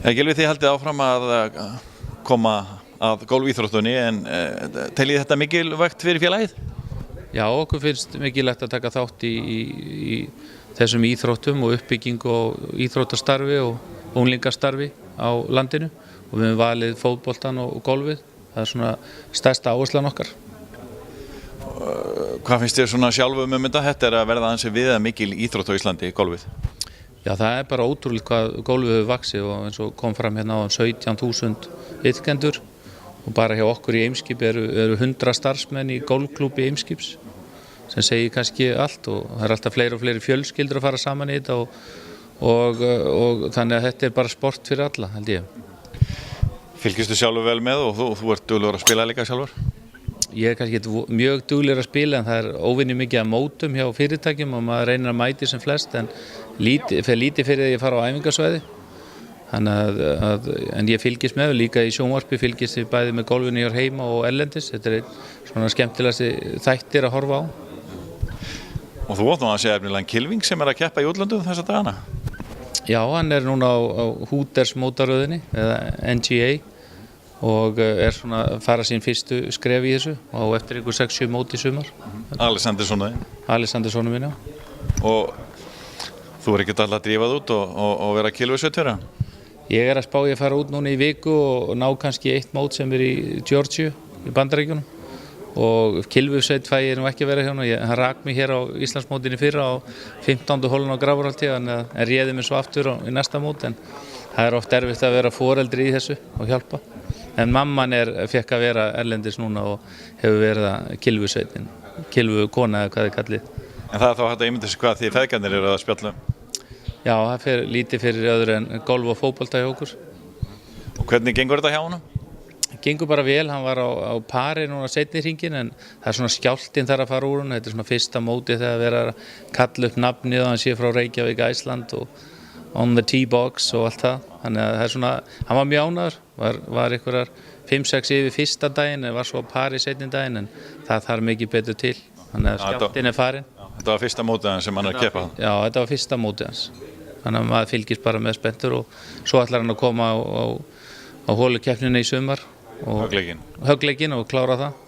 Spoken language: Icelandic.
Gylfi, þið haldið áfram að koma að golfíþróttunni en teljið þetta mikilvægt fyrir félagið? Já, okkur finnst mikilvægt að taka þátt í þessum íþróttum og uppbygging og íþróttastarfi og unglingastarfi á landinu og við höfum valið fótboltann og golfið. Það er svona stærsta áherslan okkar. Hvað finnst þér svona sjálfum þetta? Þetta er að verða ansi viðamikil íþrótt á Íslandi, golfið. Já, það er bara ótrúlega hvað golfið hefur vaxið og eins og kom fram hérna á 17.000 iðkendur og bara hjá okkur í Eimskip eru 100 starfsmenn í golfklúbbi Eimskips sem segir kannski allt og það er alltaf fleiri og fleiri fjölskyldur að fara saman í þetta og þannig að þetta er bara sport fyrir alla, held ég. Fylgistu sjálfur vel með og þú ert duglegur að spila líka sjálfur? Ég er kannski mjög duglegur að spila en það er óvenju mikið að mótum hjá fyrirtækjum og maður reynir að mæti sem flest en fer lítið fyrir því að fara á æfingasvæði. En ég fylgist með líka í sjónvarpi fylgist ég bæði með golfinu hér heima og erlendis. Þetta er svona skemmtilegasti þættir að horfa á. Og þú átt nú að segja efnilegan Kilving sem er að keppa í útlöndum þessa dagana? Já, hann er núna á Hooters mótaröðinni eða NGA og er svona að fara sín fyrstu skref í þessu og eftir einhver 6-7 mót í sumar. Alessanderssonu minn, já. Og þú er ekkert alltaf að drífa það út og vera Kilvi-sveitverja? Ég er að spá ég að fara út núna í viku og ná kannski eitt mót sem er í Georgia í Bandaríkjunum og Kilvi-sveit fæ ég nú ekki að vera hérna. Hann rak mig hér á Íslandsmótinu fyrra á 15. holun á Grafarholti en réði mig svo aftur í næsta mót en það er oft erfitt að vera foreldri í þessu og hjálpa. En mamman fekk að vera erlendis núna og hefur verið að Kilvi-sveitin, Kilvi-kona eða hvað þið kallið. En það er þá hægt að ímynda sig hvað því feðgarnir eru að spjalla um? Já, það fer lítið fyrir öðru en golf og fótbolta hjá okkur. Og hvernig gengur þetta hjá honum? Gengur bara vel, hann var á pari núna seinni hringinn en það er svona skjálftinn þar að fara úr hann. Þetta er svona fyrsta móti þegar verið að kalla upp nafnið og hann sé frá Reykjavík, Æsland og on the tee box og allt það. Þannig að það er svona, hann var mjög ánægður, var einhverjar 5-6 yfir fyrsta daginn en var svo á pari seinni daginn en það þarf mikið betur til. Þannig að skjálftinn er farin. Þetta var fyrsta mótið hans sem hann er að keppa? Já, þetta var fyrsta mótið hans. Þannig að maður fylgist bara með spenntur og svo ætlar hann að koma á holukeppnina í sumar og höggleikinn og klára það.